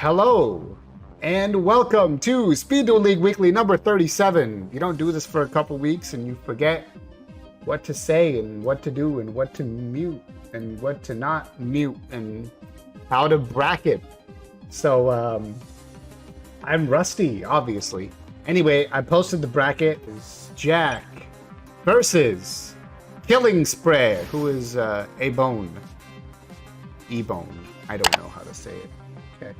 Hello, and welcome to Speed Duel League Weekly number 37. You don't do this for a couple weeks and you forget what to say and what to do and what to mute and what to not mute and how to bracket. So, I'm rusty, obviously. Anyway, I posted the bracket. It's Jack versus Killing Spray, who is A-Bone. E-Bone. I don't know how to say it. Okay.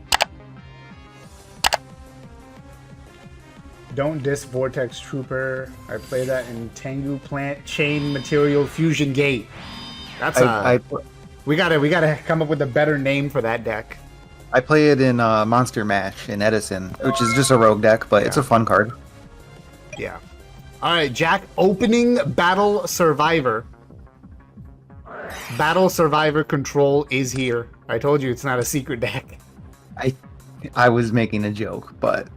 Don't diss Vortex Trooper. I play that in Tengu Plant Chain Material Fusion Gate. That's we gotta come up with a better name for that deck. I play it in Monster Mash in Edison, which is just a rogue deck, but it's a fun card. Yeah. All right, Jack. Opening Battle Survivor. Battle Survivor Control is here. I told you it's not a secret deck. I was making a joke, but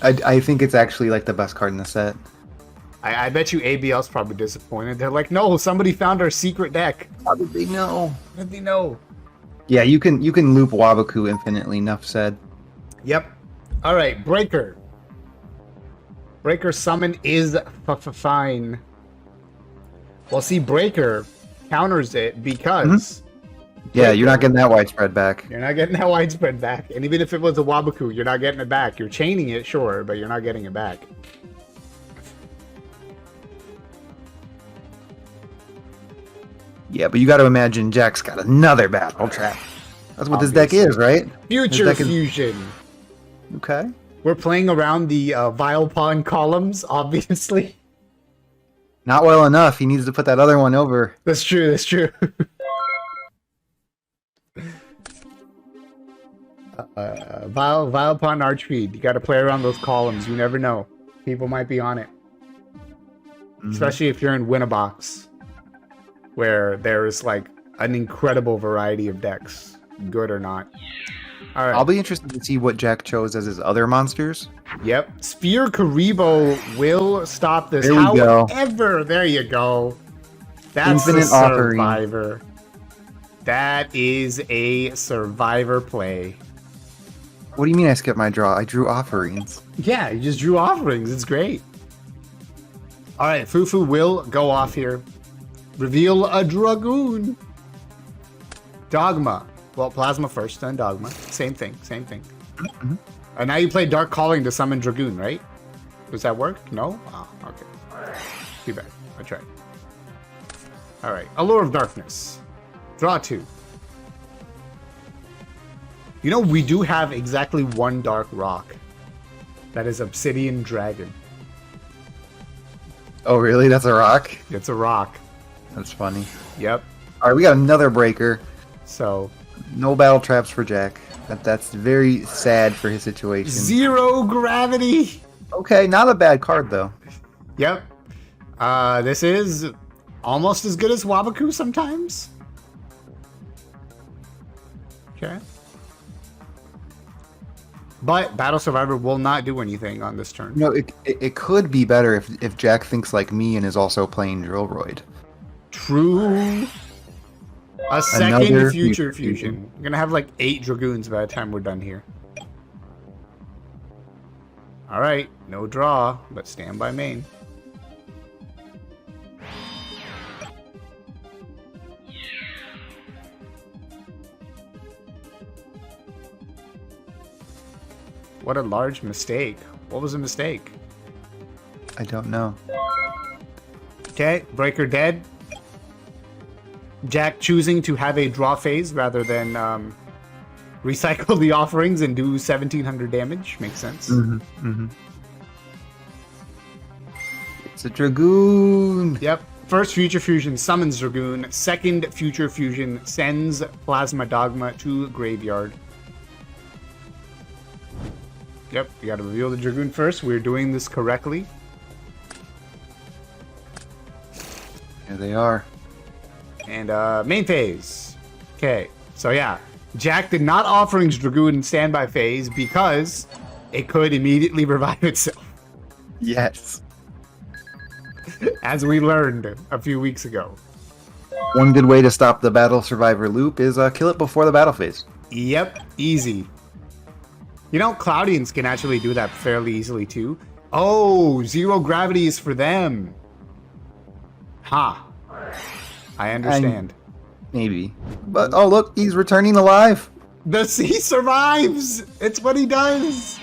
I think it's actually like the best card in the set. I bet you ABL's probably disappointed. They're like, no, somebody found our secret deck. How did they know? How did they know? Yeah, you can loop Wabaku infinitely, enough said. Yep. All right, Breaker. Breaker summon is fine. Well, see, Breaker counters it because... Yeah, you're not getting that widespread back. You're not getting that widespread back. And even if it was a Wabaku, you're not getting it back. You're chaining it, sure, but you're not getting it back. Yeah, but you got to imagine Jack's got another battle trap. That's what this deck is, right? Future Fusion. Okay. We're playing around the Vilepon columns, obviously. Not well enough. He needs to put that other one over. That's true, that's true. Vilepon Archfeed. You got to play around those columns. You never know. People might be on it. Especially if you're in Win-A-Box, where there's like an incredible variety of decks, good or not. All right. I'll be interested to see what Jack chose as his other monsters. Yep. Sphere Karibo will stop this. There we go. However, there you go. That's Infinite a survivor. That is a survivor play. What do you mean I skipped my draw? I drew offerings. Yeah, you just drew offerings. It's great. All right, Fufu will go off here. Reveal a Dragoon. Dogma. Well, Plasma first, then Dogma. Same thing, same thing. And now you play Dark Calling to summon Dragoon, right? Does that work? No? Oh, okay. Too bad. I tried. All right, Allure of Darkness. Draw 2. You know, we do have exactly one Dark Rock. That is Obsidian Dragon. Oh, really? That's a rock? It's a rock. That's funny. Yep. All right, we got another breaker. So... no battle traps for Jack. That's very sad for his situation. 0 gravity! Okay, not a bad card, though. Yep. This is almost as good as Wabaku sometimes. Okay. But Battle Survivor will not do anything on this turn. No, it could be better if Jack thinks like me and is also playing Drillroid. True. A second Future Fusion. We're gonna have like 8 Dragoons by the time we're done here. Alright, no draw, but stand by main. What a large mistake. What was a mistake? I don't know. Okay, Breaker dead. Jack choosing to have a draw phase rather than recycle the offerings and do 1700 damage. Makes sense. It's a Dragoon. Yep. First Future Fusion summons Dragoon. Second Future Fusion sends Plasma Dogma to Graveyard. Yep, you gotta reveal the Dragoon first. We're doing this correctly. Here they are. And main phase. Okay, so yeah. Jack did not offerings Dragoon in standby phase because it could immediately revive itself. Yes. As we learned a few weeks ago. One good way to stop the Battle Survivor loop is kill it before the battle phase. Yep, easy. You know, Cloudians can actually do that fairly easily too. Oh, zero gravity is for them. Ha. I understand. Maybe. But, oh, look, he's returning alive. He survives. It's what he does.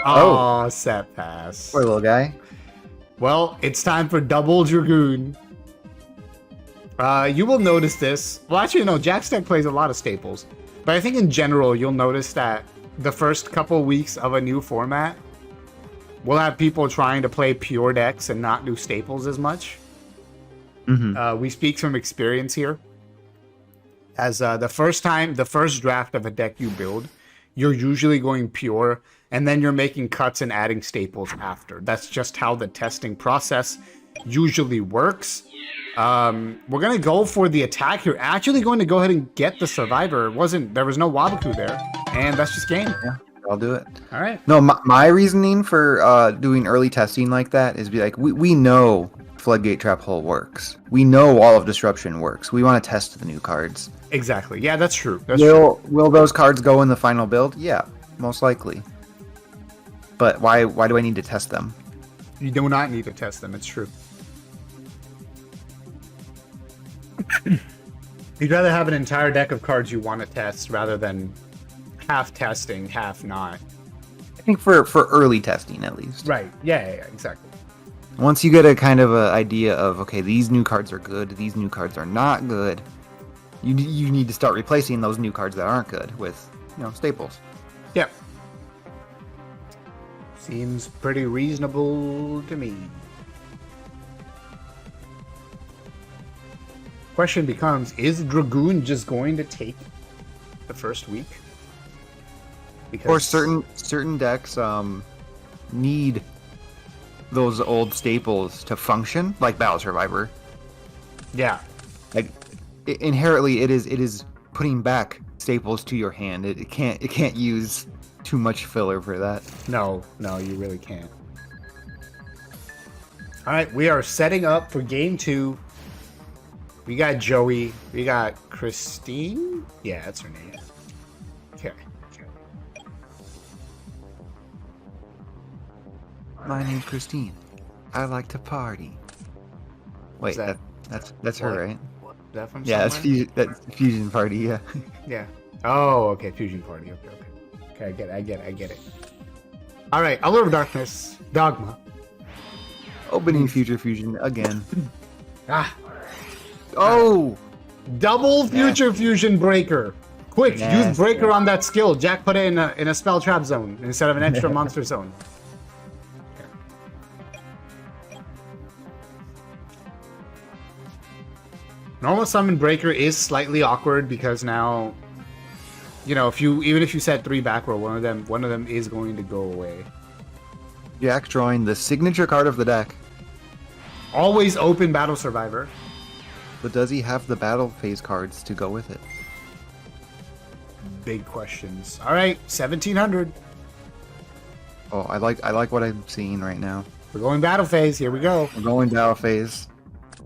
Oh. Oh, set pass. Poor little guy. Well, it's time for double Dragoon. You will notice this. Well, actually, no. Jack's deck plays a lot of staples. But I think in general, you'll notice that the first couple weeks of a new format, we'll have people trying to play pure decks and not do staples as much. Mm-hmm. We speak from experience here. As the first draft of a deck you build, you're usually going pure, and then you're making cuts and adding staples after. That's just how the testing process usually works. We're gonna go for the attack. You're actually going to go ahead and get the survivor. There was no Wabaku there, and that's just game. Yeah, I'll do it. All right. No, my reasoning for doing early testing like that is be like, we know Floodgate Trap Hole works. We know Wall of Disruption works. We want to test the new cards. Exactly. Yeah, that's true. Will those cards go in the final build? Yeah, most likely. But why do I need to test them? You do not need to test them. It's true. You'd rather have an entire deck of cards you want to test rather than half testing, half not. I think for early testing at least. Right. Yeah, exactly. Once you get a kind of an idea of, okay, these new cards are good, these new cards are not good, you need to start replacing those new cards that aren't good with, staples. Yep. Seems pretty reasonable to me. Question becomes, is Dragoon just going to take the first week? Because or certain decks need those old staples to function, like Battle Survivor. Yeah. Like inherently it is putting back staples to your hand. It can't use too much filler for that. No, you really can't. All right, we are setting up for game 2. We got Joey. We got Christine. Yeah, that's her name. Okay. My name's Christine. I like to party. Wait, that's her, right? What? Is that from yeah, somewhere? that's Fusion Party. Yeah. Yeah. Oh, okay. Fusion Party. Okay. I get it. All right. Allure of Darkness. Dogma. Opening Future Fusion again. Ah. Oh! Double Future Fusion Breaker. Quick, use Breaker on that skill. Jack put it in a spell trap zone instead of an extra monster zone. Normal summon Breaker is slightly awkward because now, even if you set 3 back row, one of them is going to go away. Jack drawing the signature card of the deck. Always open Battle Survivor. But does he have the battle phase cards to go with it? Big questions. All right, 1700. Oh, I like what I'm seeing right now. We're going battle phase. Here we go. We're going battle phase.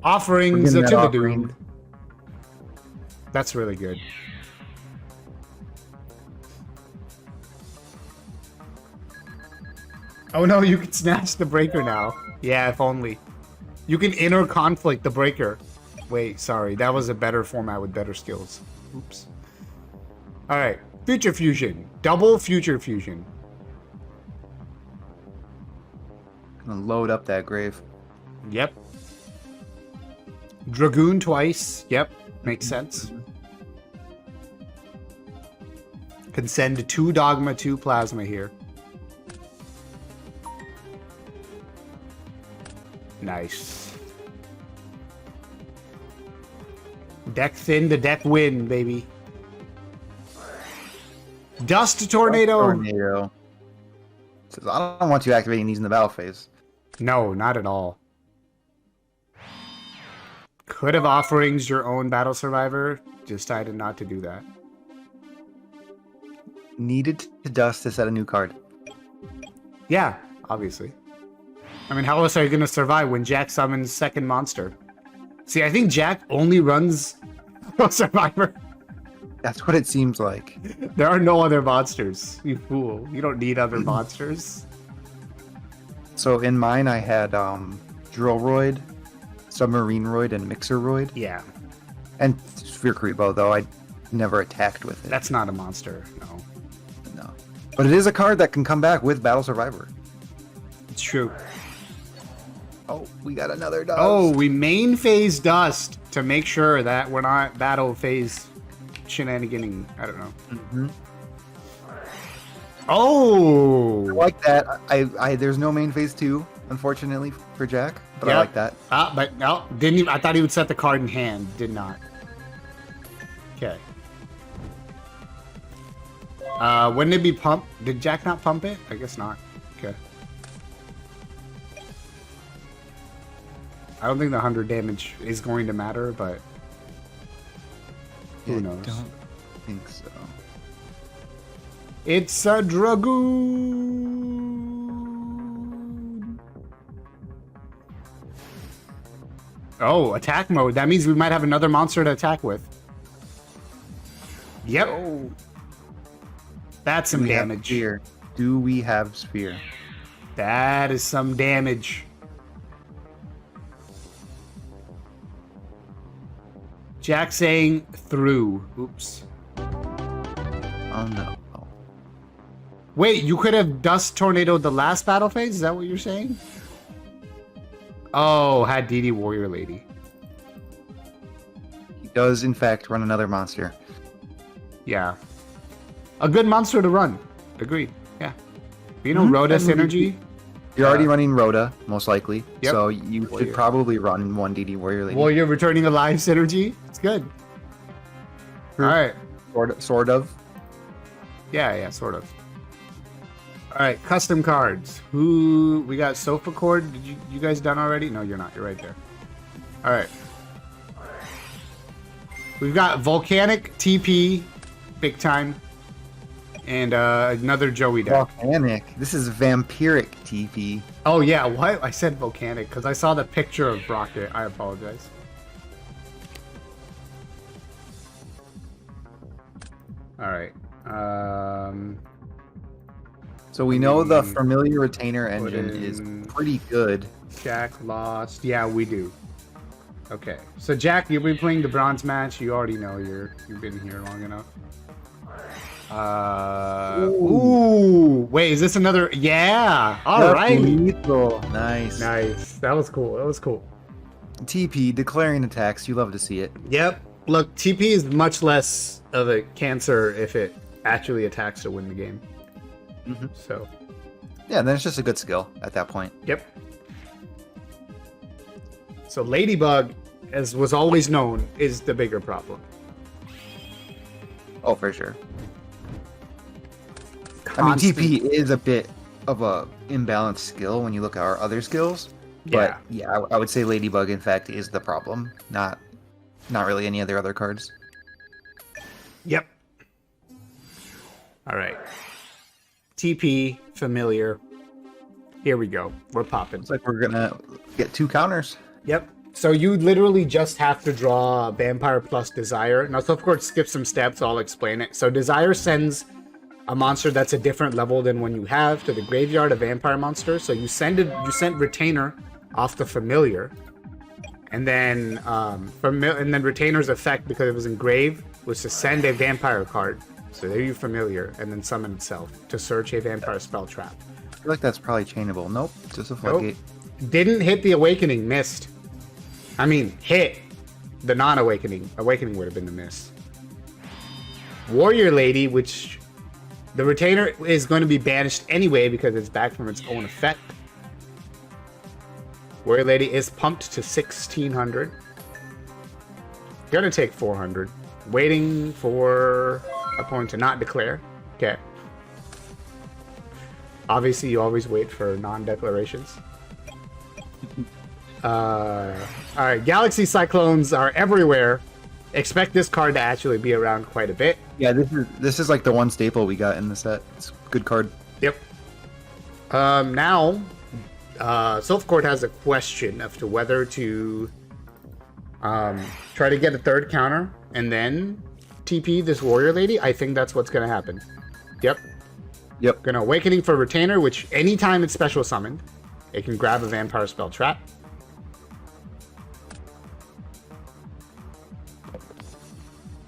Offerings to the offering. doomed. That's really good. Oh no, you can snatch the Breaker now. Yeah, if only. You can inner conflict the Breaker. Wait, sorry. That was a better format with better skills. Oops. Alright. Future Fusion. Double Future Fusion. Gonna load up that grave. Yep. Dragoon twice. Yep. Makes sense. Can send 2 Dogma, 2 Plasma here. Nice. Deck thin to deck win, baby. Dust Tornado. Says, I don't want you activating these in the battle phase. No, not at all. Could have offerings your own Battle Survivor. Decided not to do that. Needed to dust to set a new card. Yeah, obviously. I mean, how else are you going to survive when Jack summons second monster? See, I think Jack only runs Survivor. That's what it seems like. There are no other monsters, you fool. You don't need other monsters. So in mine, I had Drillroid, Submarineroid, and Mixeroid. Yeah. And Sphere Creepo, though I never attacked with it. That's not a monster, no. No. But it is a card that can come back with Battle Survivor. It's true. Oh, we got another dust. Oh, we main phase dust to make sure that we're not battle phase shenaniganing. I don't know. Mm-hmm. Oh! I like that. I there's no main phase 2, unfortunately, for Jack. But Yep. I like that. But no, didn't even, I thought he would set the card in hand. Did not. Okay. Wouldn't it be pump? Did Jack not pump it? I guess not. Okay. I don't think the 100 damage is going to matter, but who knows? I don't think so. It's a Dragoon. Oh, attack mode. That means we might have another monster to attack with. Yep. Oh. That's some damage. Sphere. Do we have Sphere? That is some damage. Jack saying through. Oops. Oh no. Oh. Wait, you could have Dust Tornadoed the last battle phase? Is that what you're saying? Oh, had DD Warrior Lady. He does, in fact, run another monster. Yeah. A good monster to run. Agreed. Yeah. You know, Rhoda synergy? You're already running Rhoda, most likely. Yep. So you should probably run one DD Warrior Lady. Well, you're returning alive synergy. It's good. All right. Sort of. Yeah, sort of. All right, custom cards. Who we got? Sofa Cord. Did you guys done already? No, you're not. You're right there. All right. We've got Volcanic TP, big time, and another Joey deck. Volcanic. This is Vampiric TP. Oh yeah, what? I said Volcanic because I saw the picture of Brocket. I apologize. All right. So we know the Familiar Retainer engine is pretty good. Jack lost. Yeah, we do. Okay. So Jack, you'll be playing the bronze match. You already know you've been here long enough. Ooh. Wait, is this another? Yeah. All right. Lethal. Nice. Nice. That was cool. That was cool. TP, declaring attacks. You love to see it. Yep. Look, TP is much less of a cancer if it actually attacks to win the game. Mm-hmm. So. Yeah, then it's just a good skill at that point. Yep. So Ladybug, as was always known, is the bigger problem. Oh, for sure. Constant. I mean, TP is a bit of a imbalanced skill when you look at our other skills. But yeah, I would say Ladybug, in fact, is the problem, not really any other cards. Yep. All right. TP, familiar. Here we go. We're popping. It's like we're gonna get 2 counters. Yep. So you literally just have to draw Vampire plus Desire. Now, so of course, skip some steps. I'll explain it. So Desire sends a monster that's a different level than one you have to the graveyard, a Vampire monster. So you sent Retainer off the Familiar, and then Retainer's effect, because it was engraved, was to send a Vampire card. So there you Familiar, and then summon itself to search a Vampire spell trap. I feel like that's probably chainable. Nope, just a floodgate. Nope. Didn't hit the Awakening, missed. I mean, hit the non-Awakening. Awakening would have been the miss. Warrior Lady, which the Retainer is going to be banished anyway because it's back from its own effect. Warrior Lady is pumped to 1,600. Gonna take 400. Waiting for opponent to not declare. Okay. Obviously, you always wait for non-declarations. Alright, Galaxy Cyclones are everywhere. Expect this card to actually be around quite a bit. Yeah, this is like the one staple we got in the set. It's a good card. Yep. Now, Sylph Court has a question as to whether to try to get a third counter and then TP this warrior lady, I think that's what's gonna happen. Yep. Yep. Gonna Awakening for Retainer, which anytime it's special summoned, it can grab a vampire spell trap.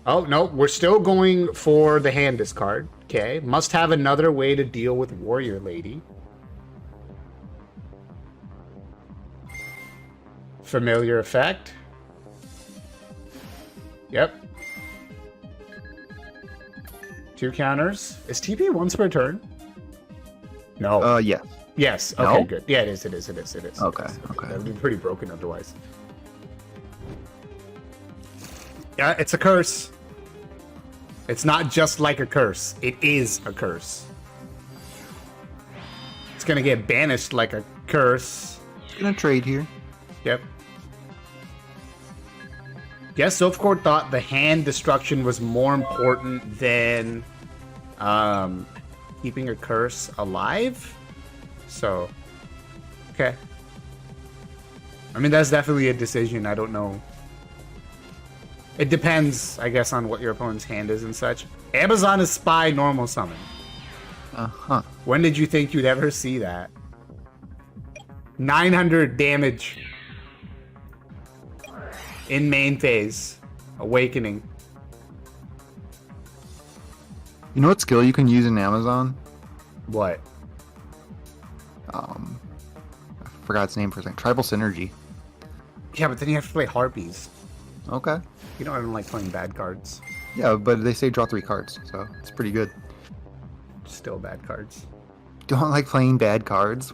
Oh, no, we're still going for the hand discard. Okay, must have another way to deal with warrior lady. Familiar effect. Yep. 2 counters. Is TP once per turn? No. Yeah. Yes. Okay, No? good. Yeah, it is. Okay, okay. That would be pretty broken otherwise. Yeah, it's a curse. It's not just like a curse. It is a curse. It's gonna get banished like a curse. Gonna trade here. Yep. Yes, Silphcore thought the hand destruction was more important than keeping a curse alive. So, okay. I mean, that's definitely a decision. I don't know. It depends, I guess, on what your opponent's hand is and such. Amazon is Spy normal summon. Uh-huh. When did you think you'd ever see that? 900 damage. In main phase. Awakening. You know what skill you can use in Amazon? What? I forgot its name for a second. Tribal Synergy. Yeah, but then you have to play Harpies. Okay. You know I don't like playing bad cards. Yeah, but they say draw 3 cards, so it's pretty good. Still bad cards. Don't like playing bad cards?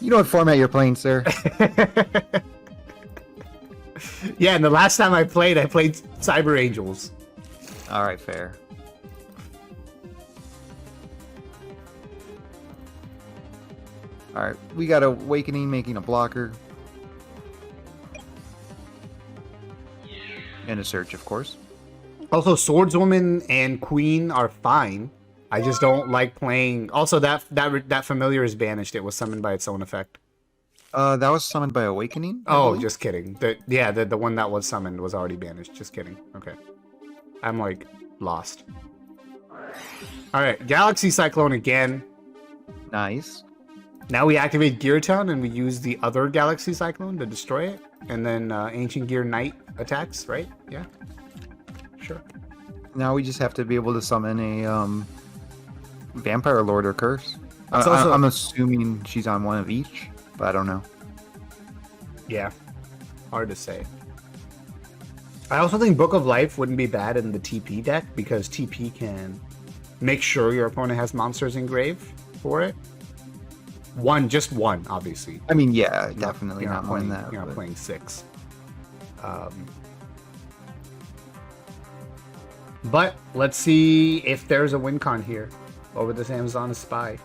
You know what format you're playing, sir. Yeah, and the last time I played Cyber Angels. Alright, fair. Alright, we got Awakening making a blocker. And a search, of course. Also, Swordswoman and Queen are fine. I just don't like playing. Also, that familiar is banished. It was summoned by its own effect. That was summoned by Awakening? I Oh, believe? just kidding. The one that was summoned was already banished. Just kidding. Okay. I'm like lost. Alright, Galaxy Cyclone again. Nice. Now we activate Gear Town and we use the other Galaxy Cyclone to destroy it. And then Ancient Gear Knight attacks, right? Yeah. Sure. Now we just have to be able to summon a Vampire Lord or Curse. It's also- I'm assuming she's on one of each, but I don't know. Yeah. Hard to say. I also think Book of Life wouldn't be bad in the TP deck because TP can make sure your opponent has monsters engraved for it. Just one, obviously. I mean, yeah, definitely You're not more than playing, that. You're not but- playing 6. But let's see if there's a win con here over this Amazon Spy.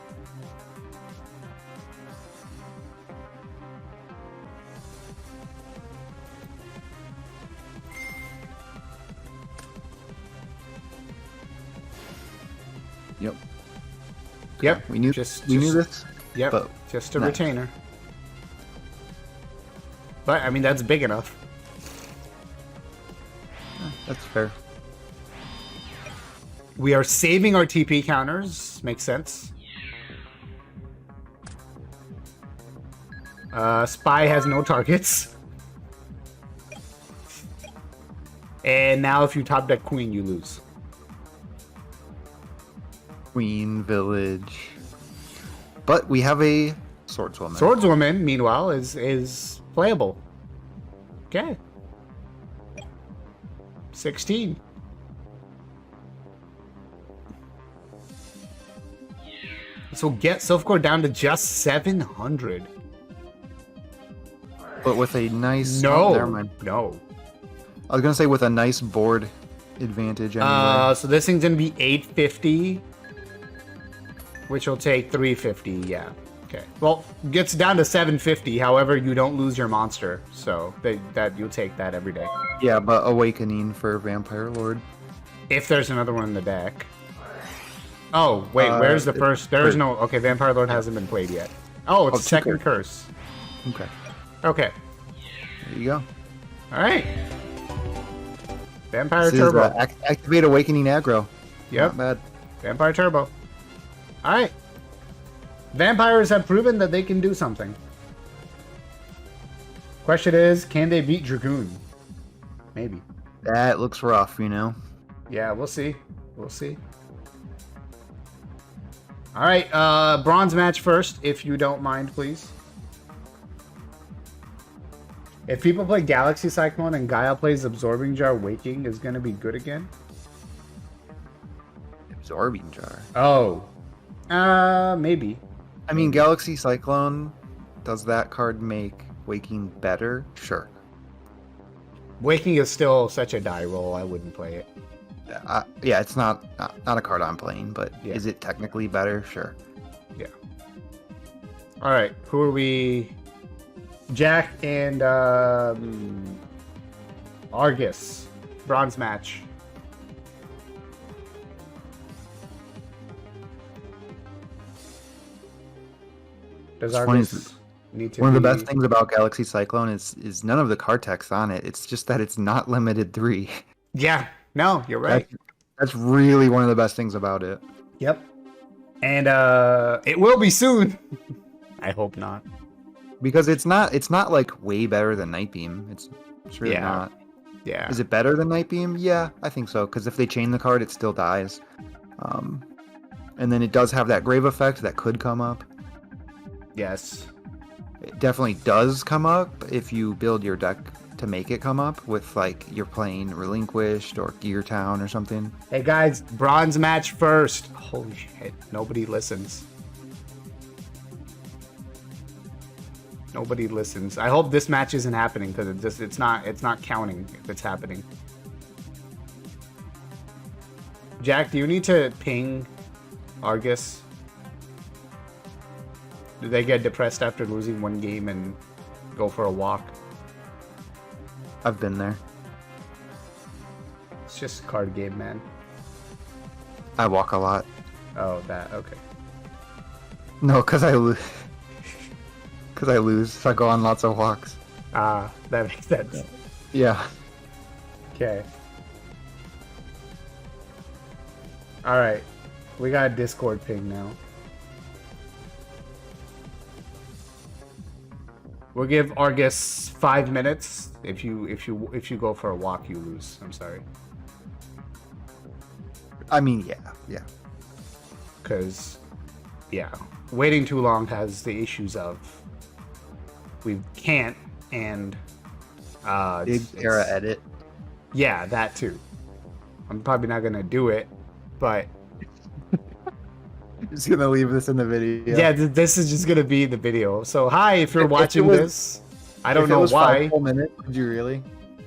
Yep. Yep. We knew this. Yep. but Just a nice. retainer. But I mean that's big enough. That's fair. We are saving our TP counters. Makes sense. Spy has no targets. And now if you top deck Queen, you lose. Queen Village. But we have a Swordswoman. Swordswoman, meanwhile, is playable. Okay. 16. So get Silphcore down to just 700. But with a nice... No. Oh, never mind. No. I was going to say with a nice board advantage anyway. So this thing's going to be 850. Which will take 350, yeah. Okay. Well, gets down to 750. However, you don't lose your monster. So that you'll take that every day. Yeah, but Awakening for Vampire Lord. If there's another one in the deck. Oh, wait, where's the first? There is no... Okay, Vampire Lord hasn't been played yet. Oh, it's Oh, a second curse. Okay. Okay. There you go. All right. Vampire This is, Turbo. activate Awakening aggro. Yep. Not bad. Vampire Turbo. All right. Vampires have proven that they can do something. Question is, can they beat Dragoon? Maybe. That looks rough, you know. Yeah, we'll see. We'll see. All right, bronze match first, if you don't mind, please. If people play Galaxy Cyclone and Gaia plays Absorbing Jar, Waking is going to be good again? Absorbing Jar. Oh. Maybe. I mean, Galaxy Cyclone, does that card make Waking better? Sure. Waking is still such a die roll, I wouldn't play it. Yeah, it's not a card I'm playing, but Yeah. is it technically better? Sure. Yeah. All right, who are we? Jack and Argus. Bronze match. Does It's funny, Argus need to One of be... the best things about Galaxy Cyclone is none of the card text on it. It's just that it's not limited 3. Yeah, no, you're right. That's really one of the best things about it. Yep. And it will be soon. I hope not. Because it's not like way better than Night Beam. It's really Yeah. not. Yeah. Is it better than Night Beam? Yeah, I think so. Because if they chain the card, it still dies. And then it does have that grave effect that could come up. Yes. It definitely does come up if you build your deck to make it come up with, like, you're playing Relinquished or Gear Town or something. Hey guys, bronze match first. Holy shit, nobody listens. Nobody listens. I hope this match isn't happening because it's not counting if it's happening. Jack, do you need to ping Argus? Do they get depressed after losing one game and go for a walk? I've been there. It's just a card game, man. I walk a lot. Oh, that, okay. No, because I lose. Because I lose, so I go on lots of walks. Ah, that makes sense. Yeah. Okay. Alright. We got a Discord ping now. We'll give Argus 5 minutes. If you go for a walk, you lose. I'm sorry. I mean, yeah. Because, yeah, waiting too long has the issues of we can't and Big era edit. Yeah, that too. I'm probably not gonna do it, but Just gonna leave this in the video. yeah, this is just gonna be the video. So hi, if you're watching this, I don't If it know was why. 5 full minutes, would you really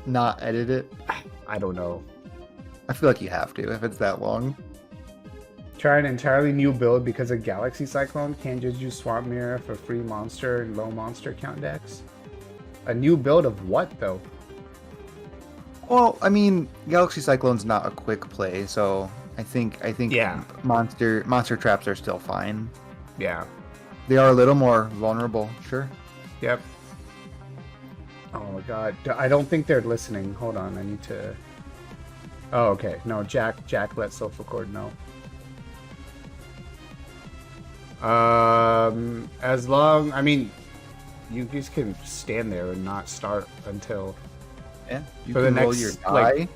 not edit it? I don't know. I feel like you have to if it's that long. Try an entirely new build because a Galaxy Cyclone can't just use Swamp Mirror for free monster and low monster count decks. A new build of what though? Well, I mean, Galaxy Cyclone's not a quick play, so I think Yeah. monster traps are still fine. Yeah. They are a little more vulnerable, sure. Yep. Oh my god. I don't think they're listening. Hold on, I need to... Oh, okay. No, Jack let self-record know. As long... I mean, you just can stand there and not start until... Yeah, you For the can roll next, your die. like,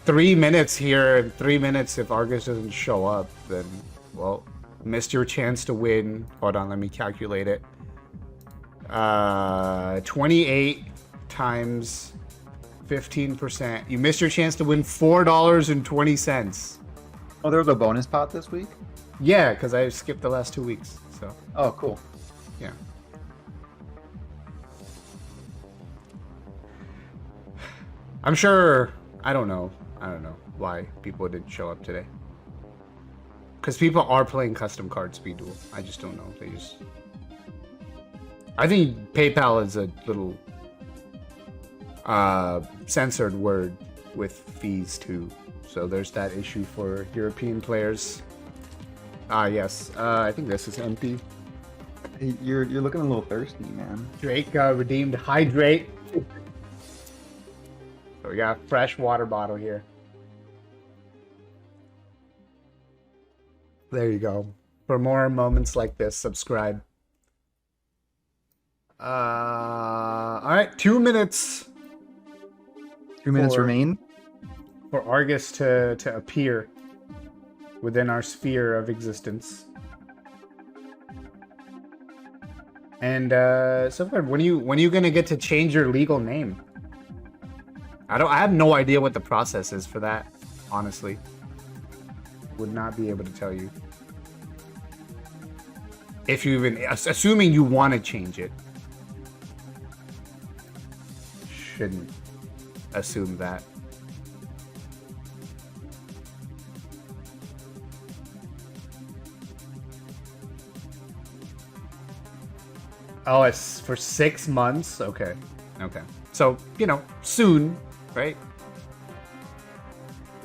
3 minutes here, and 3 minutes if Argus doesn't show up, then, well, missed your chance to win. Hold on, let me calculate it. 28 times 15%. You missed your chance to win $4.20. Oh, there was a bonus pot this week? Yeah, because I skipped the last 2 weeks, so, Oh, cool. yeah. I'm sure, I don't know why people didn't show up today. Because people are playing custom card Speed Duel. I just don't know. I think PayPal is a little censored word with fees too. So there's that issue for European players. Ah, yes. I think this is empty. Hey, you're looking a little thirsty, man. Drake redeemed Hydrate. So we got a fresh water bottle here. There you go. For more moments like this, subscribe. All right, 2 minutes. 2 minutes remain. For Argus to appear within our sphere of existence. And so far, when are you gonna get to change your legal name? I have no idea what the process is for that, honestly. Would not be able to tell you. If you even, assuming you want to change it. Shouldn't assume that. Oh, it's for 6 months? Okay. Okay. So, you know, soon, right?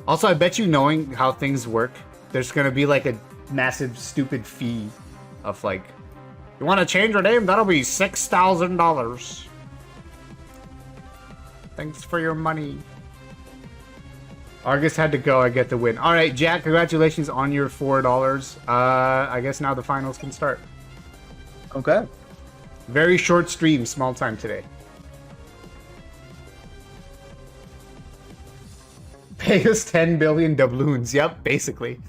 Also, I bet you, knowing how things work, there's gonna be like a massive stupid fee of like, you want to change your name? That'll be $6,000. Thanks for your money. Argus had to go. I get the win. All right, Jack, congratulations on your $4. I guess now the finals can start. Okay. Very short stream, small time today. Pay us 10 billion doubloons. Yep, basically.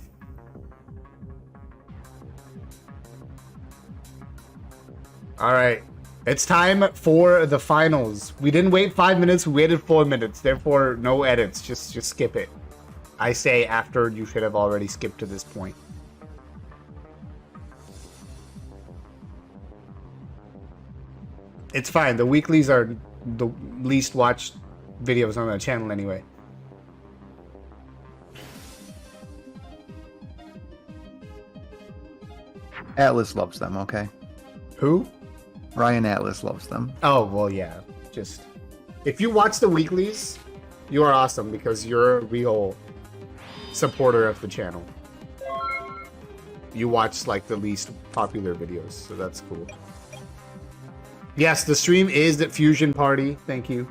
All right. It's time for the finals. We didn't wait 5 minutes. We waited 4 minutes. Therefore, no edits. Just skip it. I say after you should have already skipped to this point. It's fine. The weeklies are the least watched videos on the channel anyway. Atlas loves them, okay? Who? Ryan Atlas loves them. Oh, well, yeah. Just, if you watch the weeklies, you are awesome because you're a real supporter of the channel. You watch, like, the least popular videos, so that's cool. Yes, the stream is at Fusion Party. Thank you.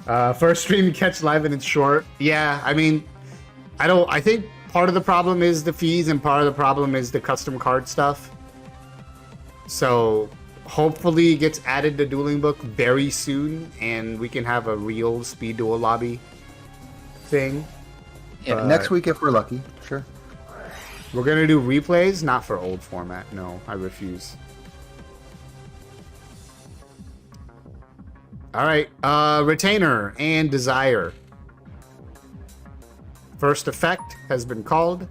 First stream you catch live and it's short. Yeah, I mean, I think part of the problem is the fees and part of the problem is the custom card stuff. So hopefully it gets added to Dueling Book very soon and we can have a real Speed Duel lobby thing. Yeah, next week if we're lucky. Sure. We're gonna do replays, not for old format. No, I refuse. All right, Retainer and Desire. First effect has been called.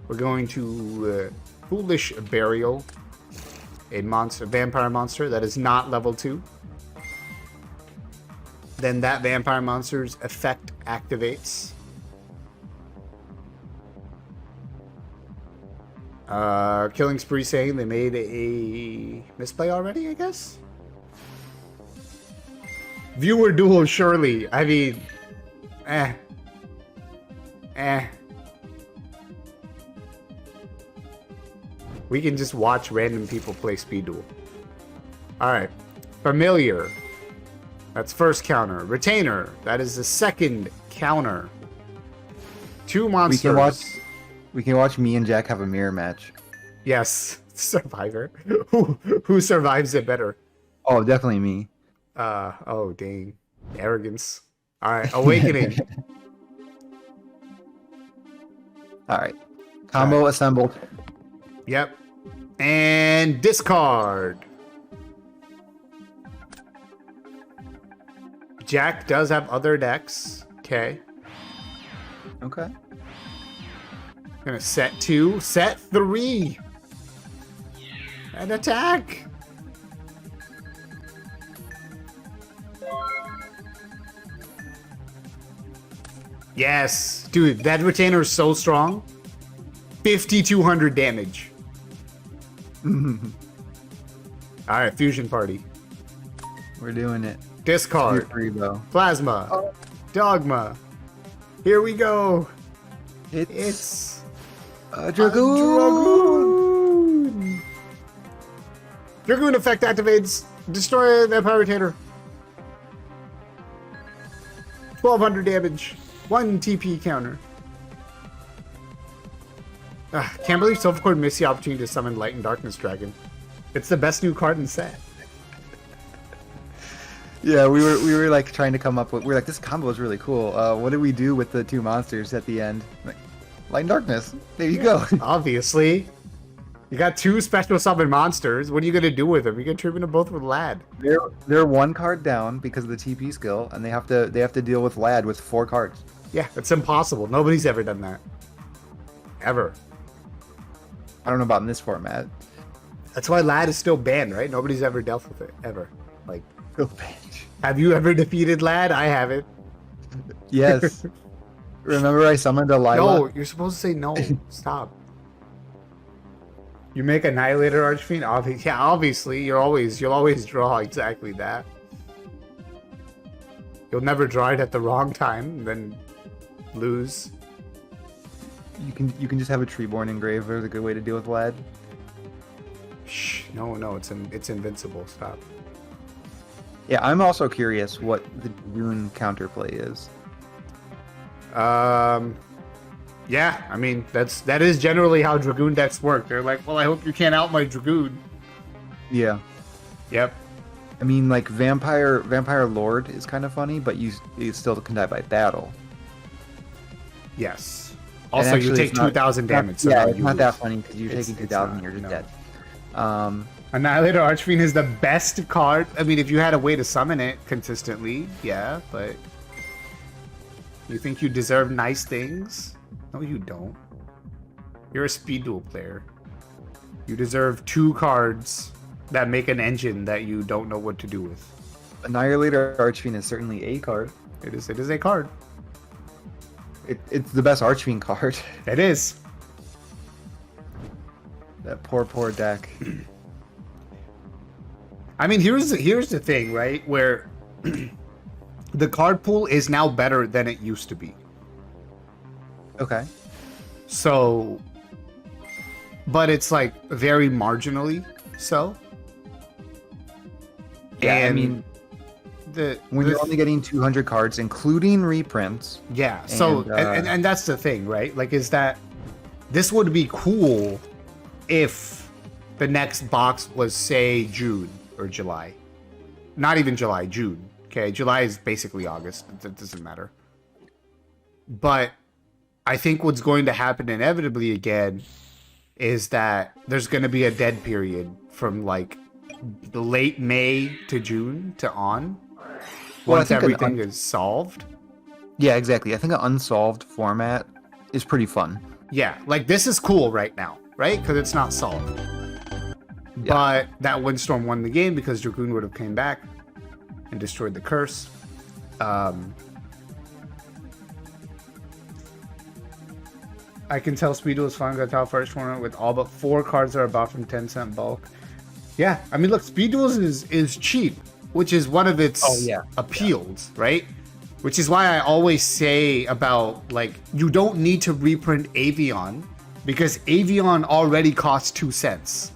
We're going to Foolish Burial, a vampire monster that is not level 2. Then that vampire monster's effect activates. Killing Spree saying they made a misplay already, I guess? Viewer duel, surely. I mean, we can just watch random people play Speed Duel. Alright. Familiar. That's first counter. Retainer. That is the second counter. 2 monsters. We can watch me and Jack have a mirror match. Yes. Survivor. Who survives it better? Oh, definitely me. Oh, dang. Arrogance. Alright, Awakening. Alright. Combo assembled. Yep. And discard. Jack does have other decks. Okay. Okay. Gonna set 2. Set 3. And attack. Yes. Dude, that retainer is so strong. 5,200 damage. Alright, Fusion Party. We're doing it. Discard. Though. Plasma. Oh. Dogma. Here we go. It's a Dragoon. Dragoon effect activates. Destroy Vampire Retainer. 1200 damage. 1 TP counter. Can't believe Silvercord missed the opportunity to summon Light and Darkness Dragon. It's the best new card in the set. Yeah, we were like trying to come up with. We were like, this combo is really cool. What do we do with the 2 monsters at the end? Like, Light and Darkness. There you go. Obviously. You got 2 special summon monsters. What are you gonna do with them? You can treatment them both with Lad. They're 1 card down because of the TP skill, and they have to deal with Lad with 4 cards. Yeah, it's impossible. Nobody's ever done that. Ever. I don't know about in this format. That's why Lad is still banned, right? Nobody's ever dealt with it ever. Like, Still banned. have you ever defeated Lad? I haven't. Yes. Remember I summoned a Lila? No, you're supposed to say no. Stop. You make Annihilator Archfiend? Obviously, you'll always draw exactly that. You'll never draw it at the wrong time, and then lose. You can just have a Treeborn engraver. Is a good way to deal with Lad. Shh, no, it's invincible. Stop. Yeah, I'm also curious what the Dragoon counterplay is. Yeah, I mean that is generally how Dragoon decks work. They're like, well, I hope you can't out my Dragoon. Yeah. Yep. I mean, like Vampire Lord is kind of funny, but you still can die by battle. Yes. And Also, actually, you take it's not- 2,000 damage. So yeah, now it's you not that lose. funny because you're It's- taking it's 2,000, not, you're just no. dead. Annihilator Archfiend is the best card. I mean, if you had a way to summon it consistently, yeah, but you think you deserve nice things? No, you don't. You're a Speed Duel player. You deserve 2 cards that make an engine that you don't know what to do with. Annihilator Archfiend is certainly a card. It is a card. It's the best Archfiend card. It is. That poor deck. I mean, here's the thing, right? Where the card pool is now better than it used to be. Okay. So, but it's like very marginally so. Yeah, and I mean, when the you're only getting 200 cards, including reprints. yeah. So and that's the thing, right? Like, is that this would be cool if the next box was, say, June or July. Not even July, June. Okay, July is basically August. It doesn't matter. But I think what's going to happen inevitably again is that there's going to be a dead period from like the late May to June to on. Well, Once everything is solved. Yeah, exactly. I think an unsolved format is pretty fun. Yeah, like this is cool right now, right? Because it's not solved. Yeah. But that Windstorm won the game because Dragoon would have came back and destroyed the curse. I can tell Speed Duels finally got top first tournament with all but 4 cards that are bought from 10-cent bulk. Yeah, I mean, look, Speed Duels is cheap, which is one of its appeals, right? Which is why I always say about, like, you don't need to reprint Avion because Avion already costs 2 cents.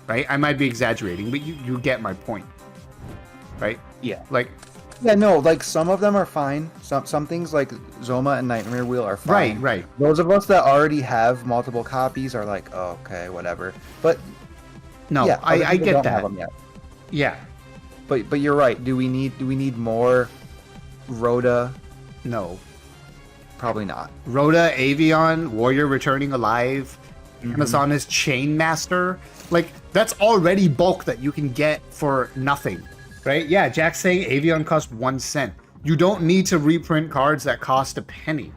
Right? I might be exaggerating, but you get my point. Right? Yeah. Like, Yeah, no, like some of them are fine. Some things like Zoma and Nightmare Wheel are fine. right. Those of us that already have multiple copies are like, oh, okay, whatever. But No, yeah, other I people get don't that. have them yet. Yeah. But you're right. Do we need more Rhoda? No. Probably not. Rhoda, Avion, Warrior Returning Alive, Amazon's Chain Master. Like, that's already bulk that you can get for nothing. Right? Yeah, Jack's saying Avion costs 1 cent. You don't need to reprint cards that cost a penny.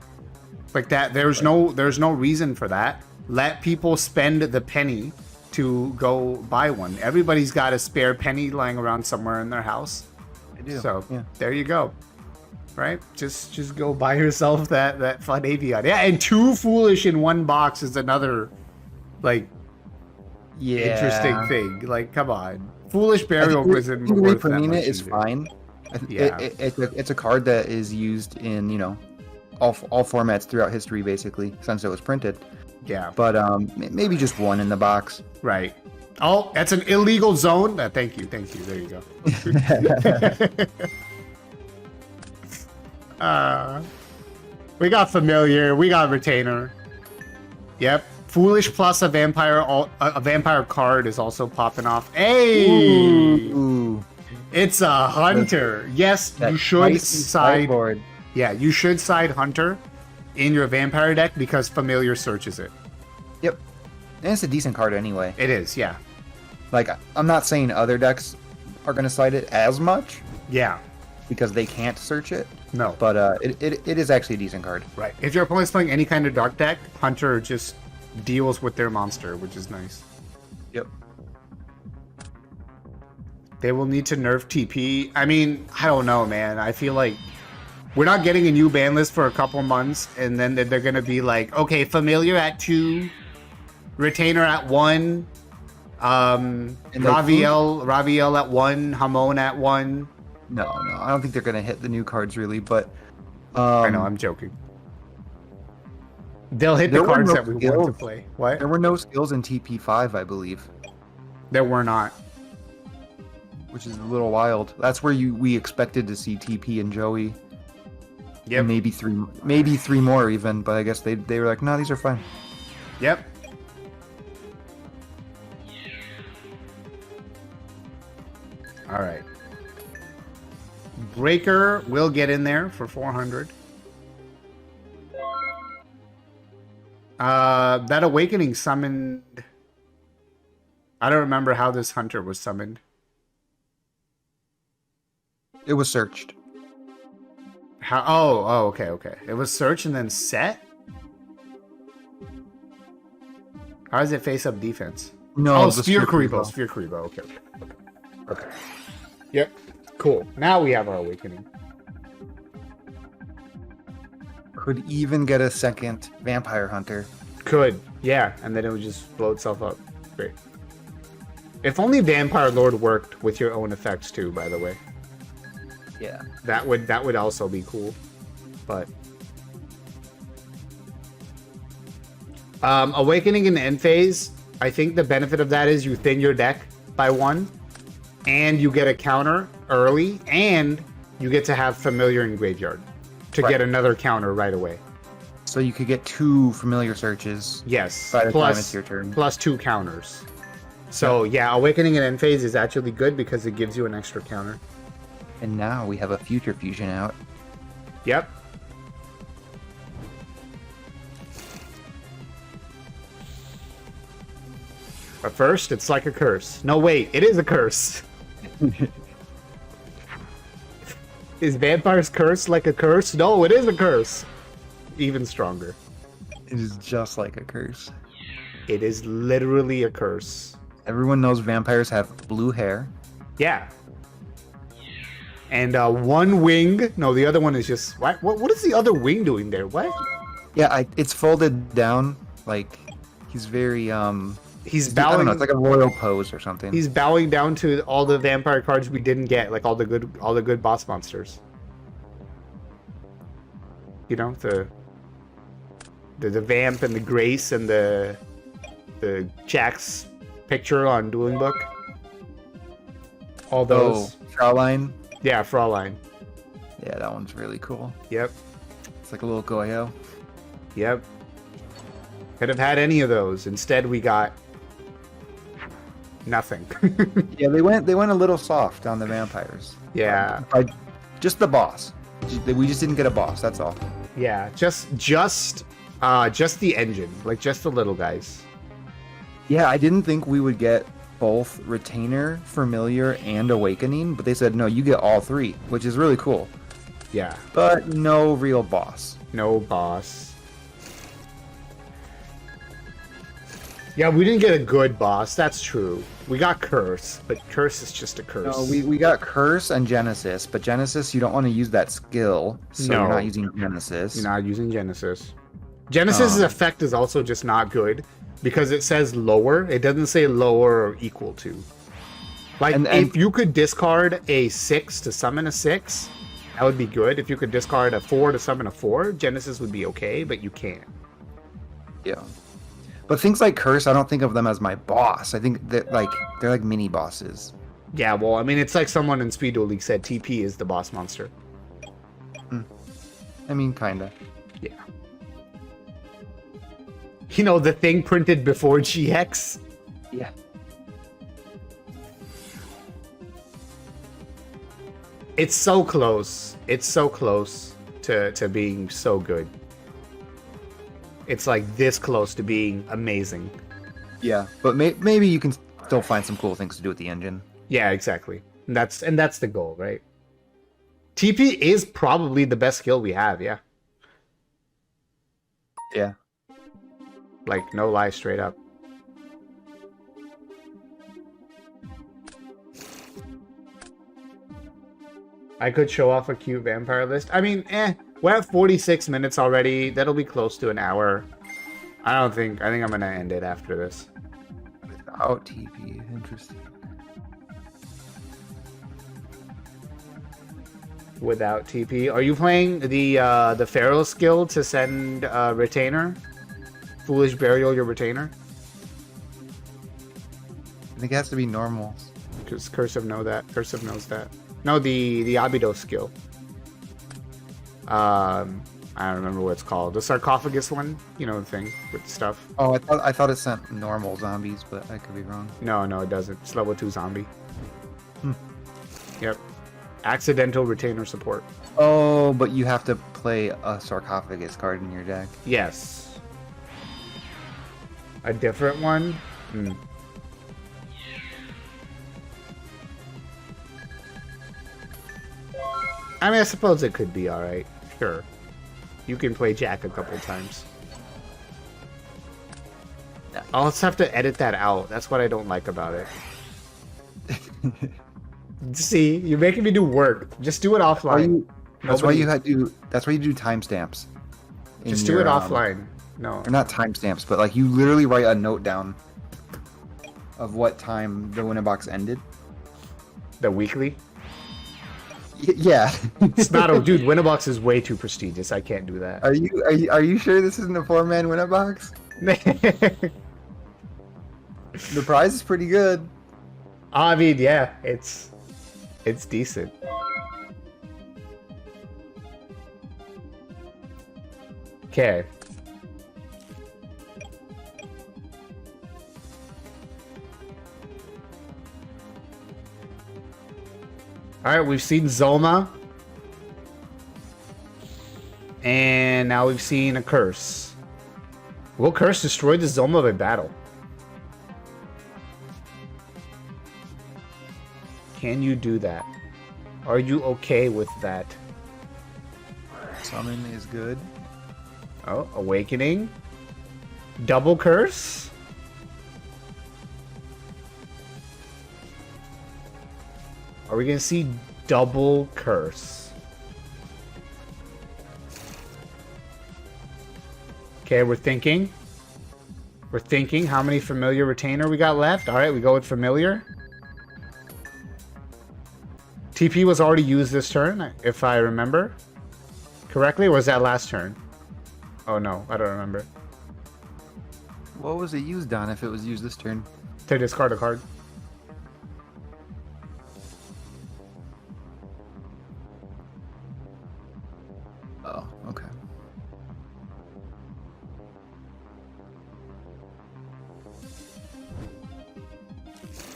Like that, there's no reason for that. Let people spend the penny to go buy one. Everybody's got a spare penny lying around somewhere in their house. I do. So yeah. there you go. Right? Just go buy yourself that fun Avion. Yeah, and 2 foolish in 1 box is another like interesting thing. Like, come on. Foolish Burial wasn't worth that reprinting much it is either. fine. Yeah. It's a card that is used in, you know, all formats throughout history basically since it was printed. Yeah. But maybe just 1 in the box. Right. Oh, that's an illegal zone. Thank you. There you go. We got familiar. We got retainer. Yep. Foolish plus a vampire card is also popping off. Hey, Ooh. it's a hunter. Yes, That you should spicy side. sideboard. Yeah, you should side hunter in your vampire deck because familiar searches it. Yep. And it's a decent card anyway. It is, yeah. Like, I'm not saying other decks are going to cite it as much Yeah. because they can't search it, No. but it is actually a decent card. Right. If your opponent's playing any kind of dark deck, hunter just deals with their monster, which is nice. Yep. They will need to nerf TP. I mean, I don't know, man. I feel like we're not getting a new ban list for a couple months, and then they're going to be like, okay, familiar at 2, retainer at 1, Raviel at 1, Hamon at 1. No, I don't think they're going to hit the new cards really, but I know, I'm joking. They'll hit the there were cards no that we want to skills. play. What? there were no skills in TP5, I believe, There were not. which is a little wild. That's where we expected to see TP and Joey. Yep. And maybe three more even, but I guess they were like, no, these are fine. Yep. All right. Breaker will get in there for 400. That awakening summoned. I don't remember how this hunter was summoned. It was searched. How? Oh, okay. It was search and then set. How does it face up defense? No, Oh, the Sphere Karibo. Karibo. Sphere Karibo. Okay. Yep. Cool. Now we have our awakening. Could even get a second Vampire Hunter. Could. Yeah. And then it would just blow itself up. Great. If only Vampire Lord worked with your own effects too, by the way. Yeah. That would also be cool. But awakening in the end phase, I think the benefit of that is you thin your deck by 1, and you get a counter early, and you get to have familiar in graveyard to get another counter right away. So you could get 2 familiar searches. Yes. By the time it's your turn. Plus 2 counters. So yeah, awakening in end phase is actually good because it gives you an extra counter. And now we have a Future Fusion out. Yep. But first, it's like a curse. No, wait, it is a curse. Is Vampire's Curse like a curse? No, it is a curse. Even stronger. It is just like a curse. It is literally a curse. Everyone knows vampires have blue hair. Yeah. And one wing. No, the other one is just. What is the other wing doing there? What? Yeah, it's folded down. Like, he's very, He's I don't bowing. know, it's like a royal pose or something. He's bowing down to all the vampire cards we didn't get, like all the good boss monsters. You know, the vamp and the grace and the Jack's picture on Dueling Book. All those. Oh, Fraulein. Yeah, Fraulein. Yeah, that one's really cool. Yep. It's like a little Goyo. Yep. Could have had any of those. Instead, we got nothing. Yeah, they went a little soft on the vampires. Yeah. Just the boss. We just didn't get a boss. That's all. Yeah, just the engine, like just the little guys. Yeah, I didn't think we would get both Retainer, Familiar, and Awakening, but they said no, you get all 3, which is really cool. Yeah. But no real boss. No boss. Yeah, we didn't get a good boss. That's true. We got Curse, but Curse is just a curse. No, we got Curse and Genesis, but Genesis, you don't want to use that skill, so No. you're not using Genesis. You're not using Genesis. Genesis's effect is also just not good because it says lower. It doesn't say lower or equal to. Like, And- if you could discard a 6 to summon a 6, that would be good. If you could discard a 4 to summon a 4, Genesis would be okay, but you can't. Yeah. But things like Curse, I don't think of them as my boss. I think that they're like mini bosses. Yeah, well, I mean, it's like someone in Speed Duel League said TP is the boss monster. I mean, kinda. Yeah. You know, the thing printed before GX? Yeah. It's so close. It's so close to being so good. It's like this close to being amazing. Yeah, but maybe you can still find some cool things to do with the engine. Yeah, exactly. And that's the goal, right? TP is probably the best skill we have, yeah. Yeah. Like, no lie, straight up. I could show off a cute vampire list. I mean, we're at 46 minutes already. That'll be close to an hour. I think I'm gonna end it after this. Without TP, interesting. Without TP. Are you playing the Pharaoh skill to send retainer? Foolish burial your retainer? I think it has to be normal. Because Cursive knows that. No, the Abido skill. I don't remember what it's called. The sarcophagus one, you know, the thing with stuff. Oh, I thought it sent normal zombies, but I could be wrong. No, it doesn't. It's level 2 zombie. Hmm. Yep. Accidental retainer support. Oh, but you have to play a sarcophagus card in your deck. Yes. A different one? Hmm. I mean, I suppose it could be alright. Sure. You can play Jack a couple times. I'll just have to edit that out. That's what I don't like about it. See, you're making me do work. Just do it offline. That's why you do timestamps. Just do it offline. No. Or not timestamps, but like you literally write a note down of what time the winning box ended. The weekly? Yeah. It's not a dude, Winnabox is way too prestigious. I can't do that. Are you sure this isn't a 4-man winning box? The prize is pretty good. I mean, yeah, it's decent. Okay. Alright, we've seen Zoma. And now we've seen a curse. Will curse destroy the Zoma of a battle? Can you do that? Are you okay with that? Summon is good. Oh, awakening. Double curse. Are we gonna see double curse? Okay, we're thinking. We're thinking how many familiar retainer we got left. Alright, we go with familiar. TP was already used this turn, if I remember correctly, or was that last turn? Oh no, I don't remember. What was it used on if it was used this turn? To discard a card. Oh, okay.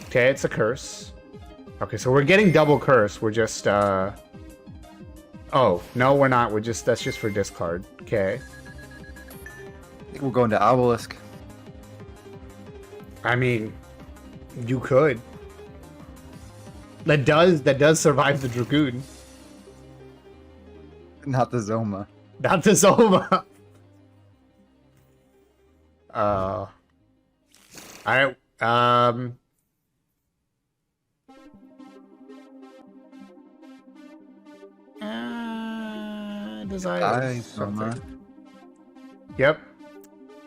Okay, it's a curse. Okay, so we're getting double curse. We're just, oh, no, we're not. That's just for discard. Okay. I think we're going to Obelisk. I mean, you could. That does survive the Dragoon. Not the Zoma. Not the Zoma. Alright, desire. Zoma. Yep.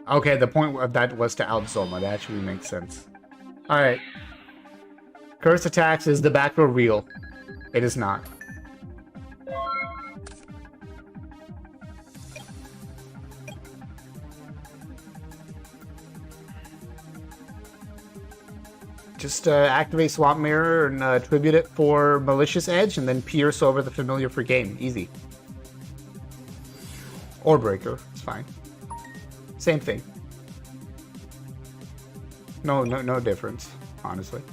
Okay, the point of that was to out Zoma. That actually makes sense. Alright. Curse attacks, is the back row real? It is not. Just activate Swamp Mirror and tribute it for Malicious Edge, and then Pierce over the Familiar for game. Easy. Or breaker. It's fine. Same thing. No difference, honestly.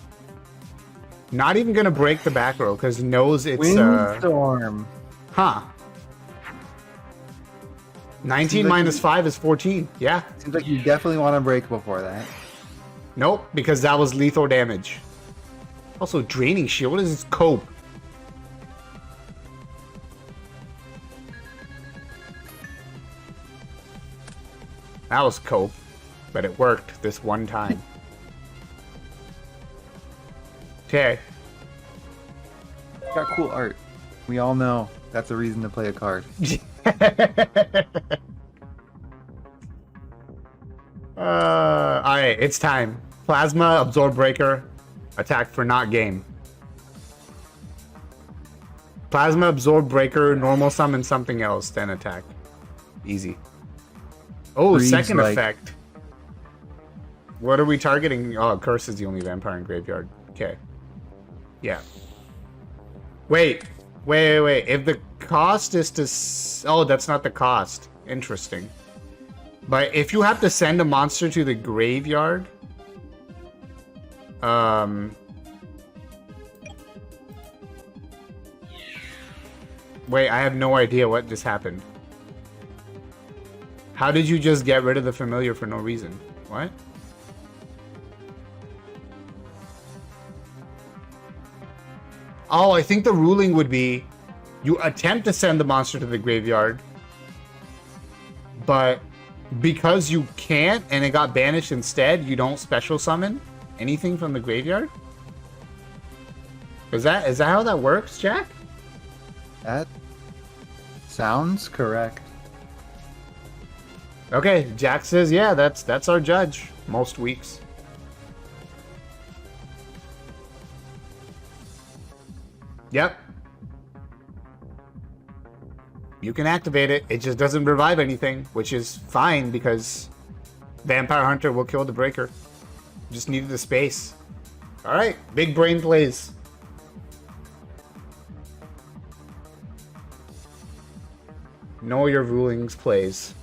Not even gonna break the back row because it knows it's Windstorm. Huh. 19 like minus 5 is 14. Yeah. Seems like you definitely want to break before that. Nope, because that was lethal damage. Also, draining shield. What is this cope? That was cope, but it worked this one time. Okay. Got cool art. We all know that's a reason to play a card. Alright, it's time. Plasma, Absorb Breaker, attack for not game. Plasma, Absorb Breaker, normal summon something else, then attack. Easy. Oh, Freeze, second like... effect. What are we targeting? Oh, Curse is the only vampire in graveyard. Okay. Yeah. Wait. If the cost is to... Oh, that's not the cost. Interesting. But if you have to send a monster to the graveyard... Wait, I have no idea what just happened. How did you just get rid of the familiar for no reason? What? Oh, I think the ruling would be you attempt to send the monster to the graveyard, but because you can't and it got banished instead, you don't special summon anything from the graveyard? Is that how that works, Jack? That sounds correct. Okay, Jack says, yeah, that's our judge most weeks. Yep. You can activate it. It just doesn't revive anything, which is fine because Vampire Hunter will kill the breaker. Just needed the space. All right, big brain plays. Know your rulings plays.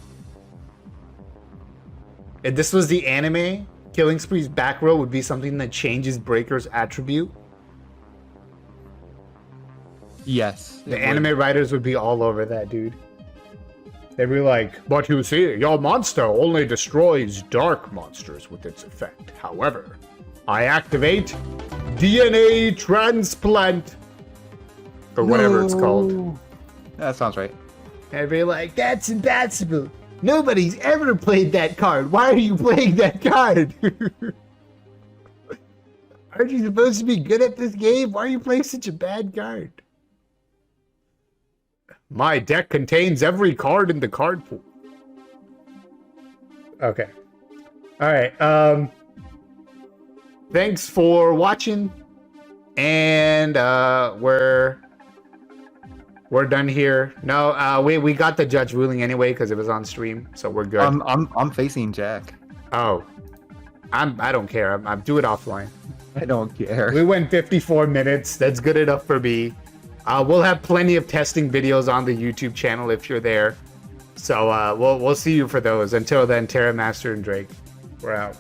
If this was the anime, Killing Spree's back row would be something that changes Breaker's attribute. Yes. The anime writers would be all over that, dude. They'd be like, but you see, your monster only destroys dark monsters with its effect. However, I activate DNA transplant. Or whatever it's called. That sounds right. I'd be like, that's impossible. Nobody's ever played that card. Why are you playing that card? Aren't you supposed to be good at this game? Why are you playing such a bad card? My deck contains every card in the card pool. Okay. Alright, thanks for watching. And we're done here. No, we got the judge ruling anyway because it was on stream, so we're good. I'm facing Jack. Oh, I don't care. I'm do it offline. I don't care. We went 54 minutes. That's good enough for me. We'll have plenty of testing videos on the YouTube channel if you're there. So we'll see you for those. Until then, Terra Master and Drake, we're out.